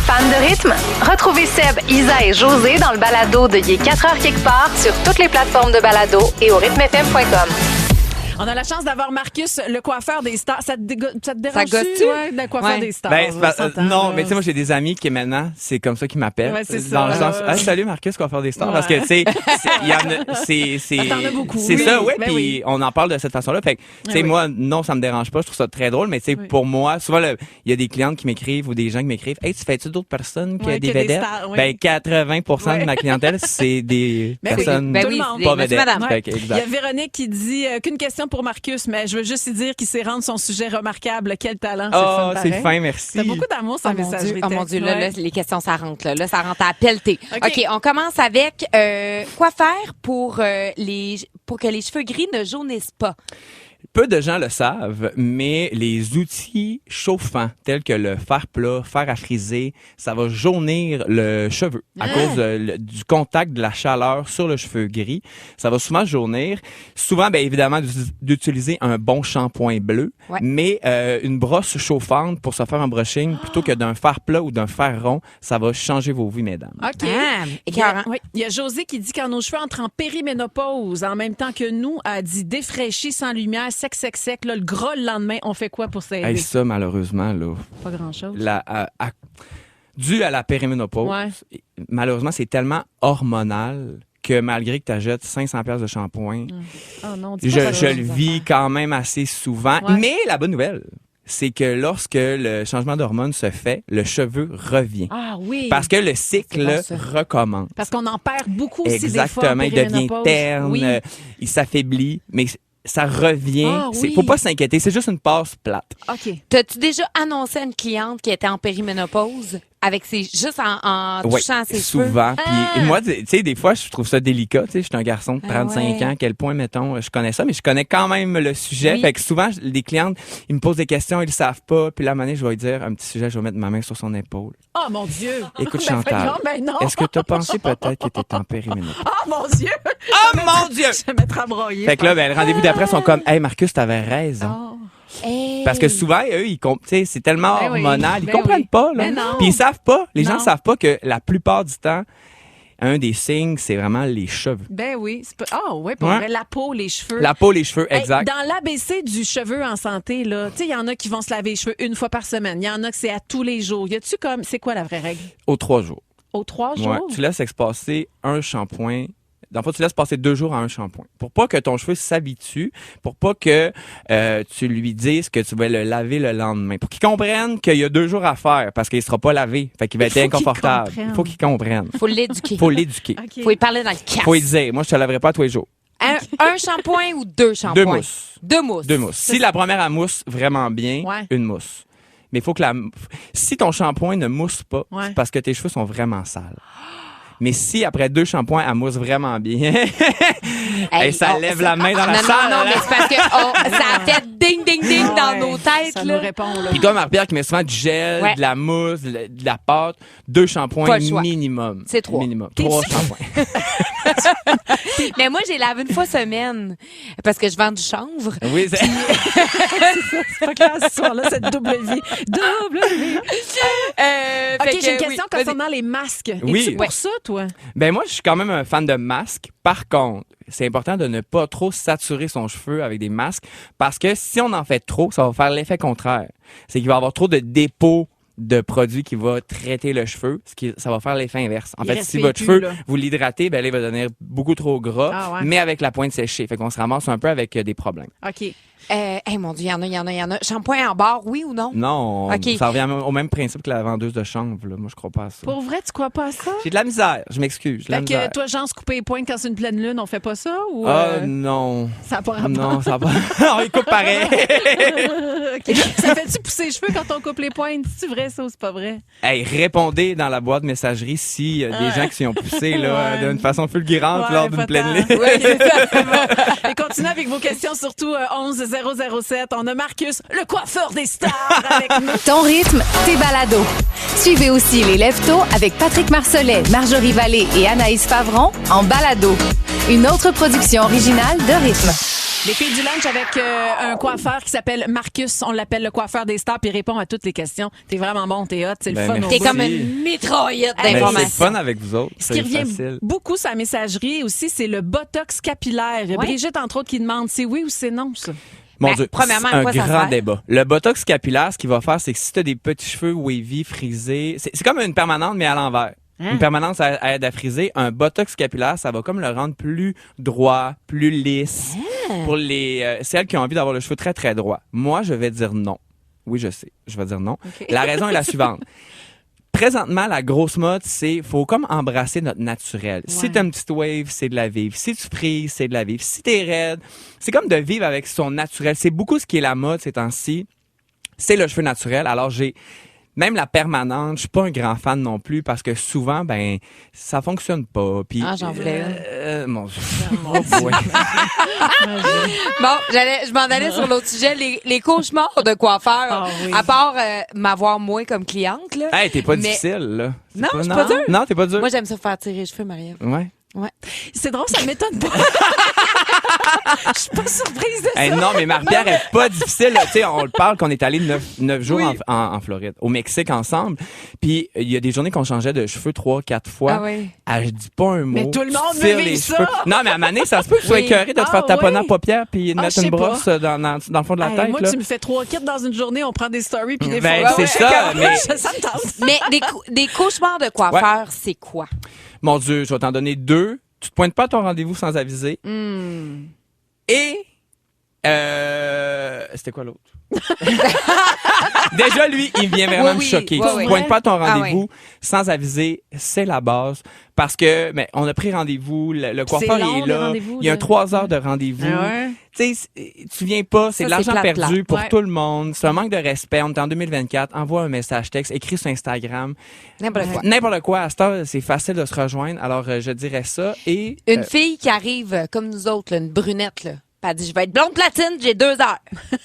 Fan de rythme? Retrouvez Seb, Isa et José dans le balado de Il est 4h quelque part sur toutes les plateformes de balado et au rythmefm.com. On a la chance d'avoir Marcus, le coiffeur des stars. Ça te dérange-tu? gosse-tu? Ouais, le coiffeur des stars. Ben, non, là. mais tu sais, moi, j'ai des amis qui maintenant, c'est comme ça qu'ils m'appellent. Ouais, c'est dans ça. le sens, hey, salut Marcus, coiffeur des stars. Ouais. Parce que, tu sais, il y en a, c'est. T'en as beaucoup. C'est Oui. ça, oui. Ben Puis oui. on en parle de cette façon-là. Fait que, tu sais, oui. moi, non, ça me dérange pas. Je trouve ça très drôle. Mais, tu sais, Oui. pour moi, souvent, il y a des clientes qui m'écrivent ou des gens qui m'écrivent, hey, tu fais-tu d'autres personnes que Ouais, des que des vedettes? stars, oui. Ben, 80% de ma clientèle, c'est des Ben oui. personnes Ben Tout oui, le monde. c'est pas monsieur, vedettes. madame. Fait que, Il y a exact. Véronique qui dit qu'une question pour Marcus, mais je veux juste lui dire qu'il sait rendre son sujet remarquable. Quel talent. Oh, c'est c'est pareil. fin, merci. T'as beaucoup d'amour sur Oh la mon Dieu, messagerie oh mon texte. Dieu, là, Ouais. les questions, ça rentre, là. Là, ça rentre à pelleter. OK. OK, on commence avec quoi faire pour que les cheveux gris ne jaunissent pas? Peu de gens le savent, mais les outils chauffants tels que le fer plat, fer à friser, ça va jaunir le cheveu à cause du contact de la chaleur sur le cheveu gris. Ça va souvent jaunir. Souvent, bien évidemment, d'utiliser un bon shampoing bleu, Ouais. mais une brosse chauffante pour se faire un brushing plutôt que d'un fer plat ou d'un fer rond, ça va changer vos vies, mesdames. OK. Ah, Il y a, écœurant. oui, il y a José qui dit quand nos cheveux entrent en périménopause, en même temps que nous, a dit défraîchis sans lumière, sec, là, le gras le lendemain, on fait quoi pour s'aider? Hey, ça, malheureusement, là, Pas grand-chose. dû à la périménopause, malheureusement, c'est tellement hormonal que malgré que tu achètes 500 pièces de shampoing, Oh non, dis pas ça. je le vis quand même assez souvent. Ouais. Mais la bonne nouvelle, c'est que lorsque le changement d'hormones se fait, le cheveu revient. Ah oui. Parce que le cycle C'est bon, ça. recommence. Parce qu'on en perd beaucoup aussi des fois. Exactement, en il devient périménopause. terne, Oui. Il s'affaiblit, mais ça revient. Ah, oui. Faut pas s'inquiéter, c'est juste une passe plate. OK. T'as-tu déjà annoncé à une cliente qui était en périménopause avec juste en Ouais, touchant ses cheveux? souvent. Puis moi, tu sais, des fois, je trouve ça délicat. Tu sais, je suis un garçon de 35 ouais. ans. À quel point, mettons, je connais ça, mais je connais quand même le sujet. Oui. Fait que souvent, les clientes, ils me posent des questions, ils le savent pas. Puis là, à un moment donné, je vais lui dire un petit sujet, je vais mettre ma main sur son épaule. Oh mon Dieu. Écoute, Ben Chantal, voyons, ben non. est-ce que tu as pensé peut-être que tu es en périménopause? Oh mon Dieu. Oh mon Dieu! Je vais mettre à broyer. Fait que là, ben, le rendez-vous d'après sont comme, hey, Marcus, t'avais raison. Oh. Hey. Parce que souvent, eux, tu sais, c'est tellement Ben oui. hormonal, ils Ben comprennent oui. pas, là. Ben non. Puis ils savent pas, les gens Non. savent pas que la plupart du temps, un des signes, c'est vraiment les cheveux. Ben oui. Ah oui, pour Ouais. vrai, la peau, les cheveux. La peau, les cheveux, Hey, exact. dans l'ABC du cheveu en santé, là, tu sais, il y en a qui vont se laver les cheveux une fois par semaine. Il y en a que c'est à tous les jours. Y a-tu comme, c'est quoi la vraie règle? Aux 3 jours. Aux 3 jours? Ouais, tu laisses passer un shampoing. Dans le fond, tu laisses passer 2 jours à un shampoing. Pour pas que ton cheveu s'habitue, pour pas que tu lui dises que tu vas le laver le lendemain. Pour qu'il comprenne qu'il y a 2 jours à faire parce qu'il sera pas lavé. Fait qu'il va être faut qu'il inconfortable. comprenne. Il faut qu'il comprenne. Faut l'éduquer. Faut l'éduquer. OK. Faut lui parler dans le casque. Faut lui dire, moi, je te laverai pas tous les jours. Un shampoing ou 2 shampoings? 2 mousses. 2 mousses. 2 mousses. Si la première elle mousse vraiment bien, Ouais. une mousse. Mais il faut que si ton shampoing ne mousse pas, Ouais. c'est parce que tes cheveux sont vraiment sales. Mais si après 2 shampoings, elle mousse vraiment bien, et ça lève la main dans la non, salle. Non, non, mais c'est parce que ça a fait ding, ding, ding dans Ouais, nos têtes. Ça là. nous répond, là. Puis toi, Marie-Pierre, qui met souvent du gel, Ouais. de la mousse, de la pâte, 2 shampoings Pas le choix. minimum. C'est 3. Minimum. 3 shampoings. Mais moi, j'ai lavé une fois semaine parce que je vends du chanvre. Oui, c'est... C'est pas clair ce soir-là, cette double vie. Double vie. OK, Fait que, j'ai une oui, question vas-y. concernant les masques. Oui. Es-tu pour Ouais. ça, toi? Ben moi, je suis quand même un fan de masques. Par contre, c'est important de ne pas trop saturer son cheveu avec des masques parce que si on en fait trop, ça va faire l'effet contraire. C'est qu'il va y avoir trop de dépôts de produits qui va traiter le cheveu, ça va faire l'effet inverse. En Il fait, reste si votre plus, cheveu, là. vous l'hydratez, ben là, il va devenir beaucoup trop gras, Ah ouais. mais avec la pointe séchée. Fait qu'on se ramasse un peu avec des problèmes. OK. Hey, mon Dieu, il y en a. Shampoing en barre, oui ou non? Non, OK. ça revient au même principe que la vendeuse de chanvre. Là. Moi, je crois pas à ça. Pour vrai, tu crois pas à ça? J'ai de la misère, je m'excuse. J'ai de la Fait misère. que toi, Jean, se couper les pointes quand c'est une pleine lune, on fait pas ça? Ou, Non. ça n'a pas rapport? Non, ça va. On coupe pareil. OK. Ça fait-tu pousser les cheveux quand on coupe les pointes? C'est vrai, ça, ou c'est pas vrai? Hey, répondez dans la boîte messagerie s'il y a des gens qui s'y ont poussés là, Ouais. d'une façon fulgurante Ouais, lors d'une pas pleine tant. lune. Oui, c'est ça, c'est bon. Et continuez avec vos questions, surtout 11-007. On a Marcus, le coiffeur des stars, avec nous. Ton rythme, tes balados. Suivez aussi les Lève-Tôt avec Patrick Marcelet, Marjorie Vallée et Anaïs Favron en balado. Une autre production originale de Rythme. Les filles du lunch avec un coiffeur qui s'appelle Marcus. On l'appelle le coiffeur des stars, puis il répond à toutes les questions. T'es vraiment bon, t'es hot, c'est le fun. T'es comme une mitraillette Ben, d'informations. c'est fun avec vous autres. Ce qui revient beaucoup sur la messagerie aussi, c'est le botox capillaire. Brigitte, entre autres, qui demande c'est oui ou c'est non, ça? Mon Dieu, premièrement, à c'est un quoi ça grand sert? débat. Le botox capillaire, ce qu'il va faire, c'est que si tu as des petits cheveux wavy, frisés, c'est comme une permanente, mais à l'envers. Une permanente, ça aide à friser. Un botox capillaire, ça va comme le rendre plus droit, plus lisse. Pour les celles qui ont envie d'avoir le cheveu très, très droit. Moi, je vais dire non. Oui, je sais. Je vais dire non. Okay. La raison est la suivante. Présentement, la grosse mode, c'est faut comme embrasser notre naturel. Ouais. Si t'as une petite wave, c'est de la vivre. Si tu frises, c'est de la vivre. Si t'es raide, c'est comme de vivre avec son naturel. C'est beaucoup ce qui est la mode ces temps-ci. C'est le cheveu naturel. Alors, même la permanente, je suis pas un grand fan non plus parce que souvent, ben, ça fonctionne pas. Puis, j'en voulais une. Mon Dieu. Ouais. Bon, je m'en allais sur l'autre sujet, les cauchemars de coiffeurs. À part m'avoir moins comme cliente, là. Hey, t'es pas difficile, là. Non, je suis pas dure. Non, t'es pas dur. Moi, j'aime ça faire tirer les cheveux, Marie-Ève. Ouais. C'est drôle, ça m'étonne pas. Je suis pas surprise de ça. Non, mais Marie-Pierre est pas difficile. Tu sais, on le parle qu'on est allé 9 jours en Floride, au Mexique ensemble. Puis il y a des journées qu'on changeait de cheveux 3-4 fois. Ah oui. Je dis pas un mot. Mais tout le monde me dit ça. Non, mais à Mané, ça se peut que tu sois écœuré de te faire taponner en paupière puis de mettre une brosse dans le fond de la tête. Moi, là. tu me fais 3 kits dans une journée, on prend des stories puis des photos. C'est ça, mais... Ça me tente. Mais des cauchemars de coiffeurs, c'est quoi? Mon Dieu, je vais t'en donner 2. Tu te pointes pas à ton rendez-vous sans aviser. Et c'était quoi l'autre? Déjà, lui, il vient vraiment me choquer. Tu te pointes pas à ton rendez-vous sans aviser, c'est la base. Parce que, on a pris rendez-vous, le coiffeur est là. Il y a 3 heures de rendez-vous. Tu sais, tu viens pas, c'est de l'argent perdu pour tout le monde. C'est un manque de respect. On est en 2024. Envoie un message texte, écris sur Instagram. N'importe quoi. À cette heure, c'est facile de se rejoindre. Alors, je dirais ça. Et une fille qui arrive comme nous autres, là, une brunette, là. Elle dit, je vais être blonde platine, j'ai 2 heures.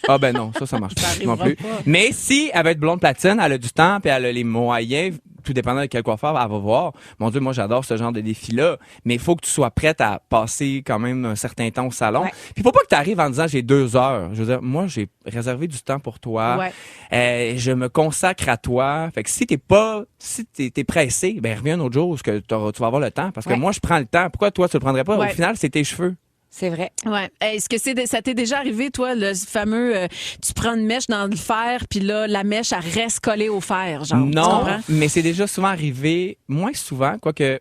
Ah ben non, ça marche pas non plus. Mais si elle va être blonde platine, elle a du temps puis elle a les moyens, tout dépendant de quel coiffeur elle va voir. Mon Dieu, moi j'adore ce genre de défi-là, mais il faut que tu sois prête à passer quand même un certain temps au salon. Puis il faut pas que tu arrives en disant j'ai 2 heures. Je veux dire, moi j'ai réservé du temps pour toi. Je me consacre à toi. Fait que si t'es pressé, ben reviens un autre jour parce que tu vas avoir le temps. Parce que moi je prends le temps. Pourquoi toi tu le prendrais pas? Au final, c'est tes cheveux. C'est vrai. Ouais. Est-ce que ça t'est déjà arrivé, toi, le fameux tu prends une mèche dans le fer, puis là, la mèche, elle reste collée au fer, genre? Non, mais c'est déjà souvent arrivé, moins souvent, quoique,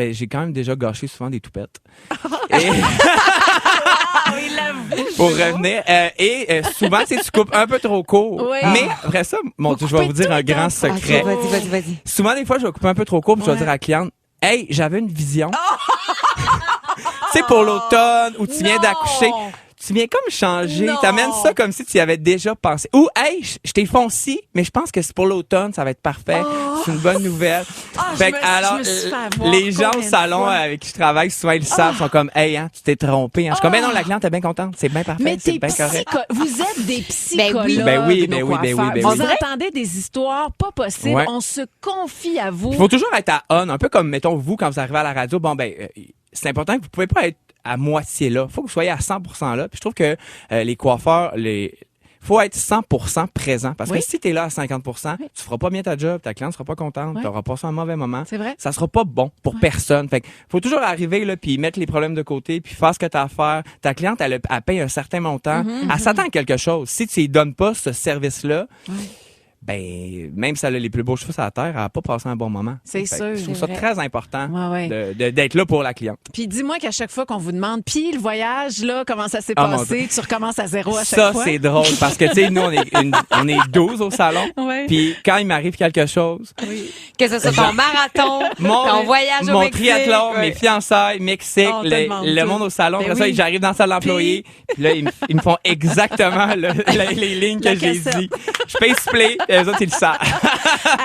j'ai quand même déjà gâché souvent des toupettes. Pour revenir. Souvent, tu coupes un peu trop court. Oui. Mais après ça, mon Dieu, je vais vous dire un grand secret. Okay, vas-y. Souvent, des fois, je vais couper un peu trop court, puis je vais dire à la cliente, hey, j'avais une vision. Tu sais, pour l'automne, où tu viens d'accoucher, tu viens comme changer. T'amènes ça comme si tu y avais déjà pensé. Ou, hey, je t'ai foncé, mais je pense que c'est pour l'automne, ça va être parfait. C'est une bonne nouvelle. Alors, les gens au salon avec qui je travaille, souvent, ils le savent, sont comme, hey, tu t'es trompé. Je suis comme, non, la cliente est bien contente. C'est bien parfait. Mais c'est bien correct. Vous êtes des psychologues. Oui. Vous entendez des histoires pas possibles. On se confie à vous. Il faut toujours être à on. Un peu comme, mettons, vous, quand vous arrivez à la radio, c'est important que vous pouvez pas être à moitié là. Faut que vous soyez à 100% là. Puis je trouve que les coiffeurs, faut être 100% présent. Parce que si t'es là à 50%, tu feras pas bien ta job, ta cliente sera pas contente, t'auras passé un mauvais moment. C'est vrai. Ça sera pas bon pour personne. Fait que faut toujours arriver là, puis mettre les problèmes de côté, puis faire ce que t'as à faire. Ta cliente, elle paye un certain montant. Elle s'attend à quelque chose. Si tu lui donnes pas ce service-là, même si elle a les plus beaux cheveux sur la terre, elle n'a pas passé un bon moment. C'est sûr. Je trouve ça très important d'être là pour la cliente. Puis dis-moi qu'à chaque fois qu'on vous demande, puis le voyage, là, comment ça s'est passé, tu recommences à zéro à chaque fois. Ça, c'est drôle parce que, tu sais, nous, on est 12 au salon. Puis quand il m'arrive quelque chose. Que ce soit ton marathon, ton voyage au Mexique. Mon triathlon, mes fiançailles, Mexique, le monde au salon. Après ça, j'arrive dans la salle d'employés. Puis là, ils me font exactement les lignes que j'ai dit. Je paye play. Les autres, ils le savent.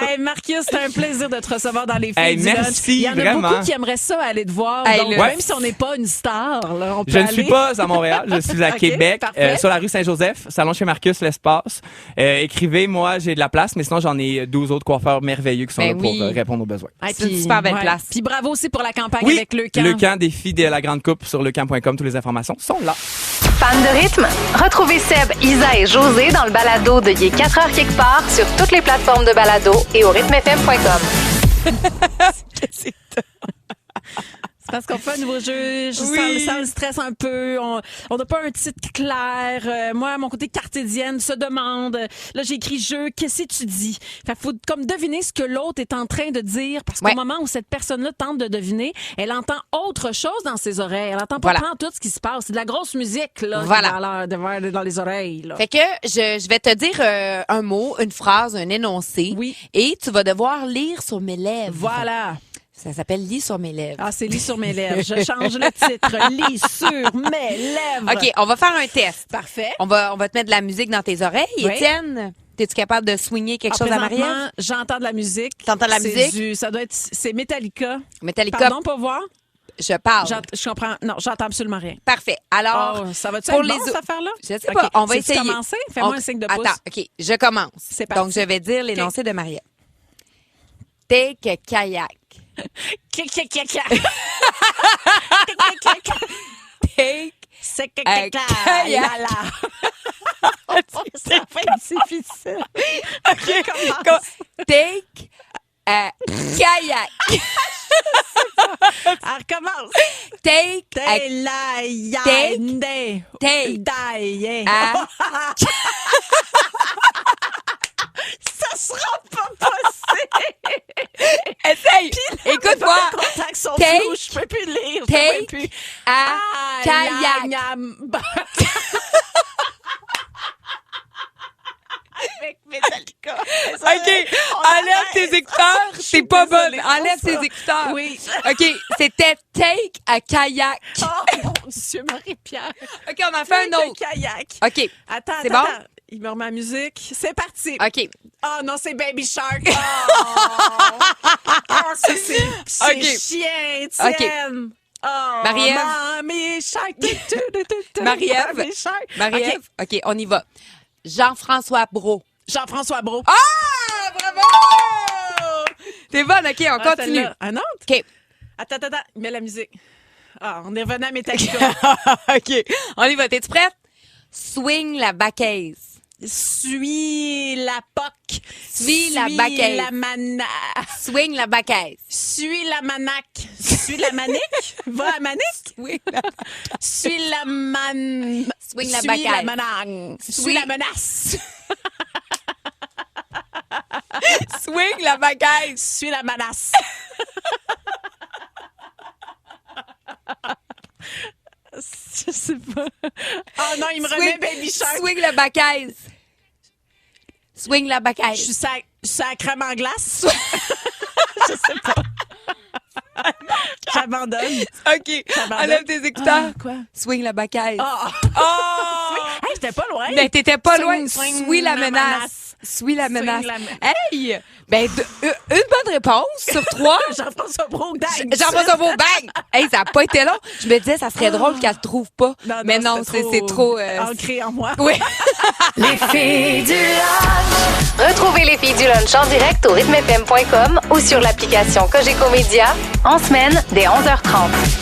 Hey, Marcus, c'est un plaisir de te recevoir dans les filles du lunch. Merci, il y en a vraiment. beaucoup qui aimeraient ça aller te voir. Donc, même si on n'est pas une star, là, on peut aller. Je ne suis pas à Montréal, je suis à Québec, sur la rue Saint-Joseph, salon chez Marcus, l'espace. Écrivez-moi, j'ai de la place, mais sinon, j'en ai 12 autres coiffeurs merveilleux qui sont là pour répondre aux besoins. C'est une super belle place. Puis bravo aussi pour la campagne avec Leucan. Leucan, défi de la Grande Coupe sur leucan.com. Toutes les informations sont là. Fan de rythme? Retrouvez Seb, Isa et José dans le balado de Il est 4h quelque part sur toutes les plateformes de balado et au rythmefm.com. C'est parce qu'on fait un nouveau jeu. Ça le stresse un peu. On n'a pas un titre clair. Moi, mon côté cartésienne se demande. Là, j'ai écrit jeu. Qu'est-ce que tu dis? Fait faut comme deviner ce que l'autre est en train de dire. Parce qu'au moment où cette personne-là tente de deviner, elle entend autre chose dans ses oreilles. Elle entend pas tout ce qui se passe. C'est de la grosse musique, là. Dans les oreilles, là. Fait que je vais te dire un mot, une phrase, un énoncé. Oui. Et tu vas devoir lire sur mes lèvres. Voilà. Ça s'appelle « Lis sur mes lèvres ». Ah, c'est « Lis sur mes lèvres ». Je change le titre. « Lis sur mes lèvres ». OK, on va faire un test. Parfait. On va te mettre de la musique dans tes oreilles. Oui. Étienne, es-tu capable de swinger quelque chose à Marie-Ève? J'entends de la musique. T'entends de la musique? C'est Metallica. Metallica. Pardon, pour voir? Je parle. Je comprends. Non, j'entends absolument rien. Parfait. Alors, ça va-tu pour être bon, cette affaire-là? Je sais pas. On va essayer. Commencer? Fais-moi un signe de pouce. Attends, OK. Je commence. C'est parti. Donc, je vais dire l'énoncé de Marie-Ève. Take a kayak. Take a kayak. Ça va être difficile. OK. Take a kayak. Alors, recommence. Take a Ça sera pas possible. Essaye. Écoute-moi. Les contacts sont Take- flous, je peux plus lire. Take a kayak. Avec Metallica. OK. Enlève tes écouteurs. C'est pas bonne. Enlève tes écouteurs. Oui. OK. C'était take a kayak. Oh, mon Dieu, Marie-Pierre. OK, on en fait un autre. Kayak. OK. Attends, C'est bon? Il me remet la musique. C'est parti. OK. Oh non, c'est Baby Shark. Oh, ça, c'est OK. chien, Étienne. Oh, Marie-Ève. Mamie Shark. Marie-Ève. Mamie Shark. Marie-Ève. OK, on y va. Jean-François Brault. Jean-François Brault. Ah! Bravo! T'es bonne, OK, on continue. Celle-là. Un autre? OK. Attends. Mets la musique. Ah, on est revenu à Metallica. OK. On y va. T'es-tu prête? Swing la baquaise. Suis la poque. Suis la baquette. La mana. Swing la baquaise. Suis la manaque. Suis la manique. Va à manique. Oui. Suis la man. Swing la Suis baquette. la manang. Suis la menace. Swing la baquaise. Suis la menace. Je sais pas. Oh non, il me remet Baby Shark. Swing la baquaise. Swing la Je baquaise. suis sa crème en glace. Je sais pas. J'abandonne. OK. Enlève tes écouteurs. Ah, quoi? Swing la baquaise. Oh! Hey, j'étais pas loin. Ben, t'étais pas Swing, loin. swing Suis la la menace. menace. Suis la menace. la menace. Hey! Ben, une bonne réponse sur 3. Jean-François Brault, bang! Jean-François Brault, bang! Hey, ça a pas été long. Je me disais, ça serait drôle qu'elle le trouve pas. Mais non, c'est trop... ancré en moi. Oui. Les filles du lunch. Retrouvez les filles du lunch en direct au rythmefm.com ou sur l'application Cogeco Média en semaine dès 11h30.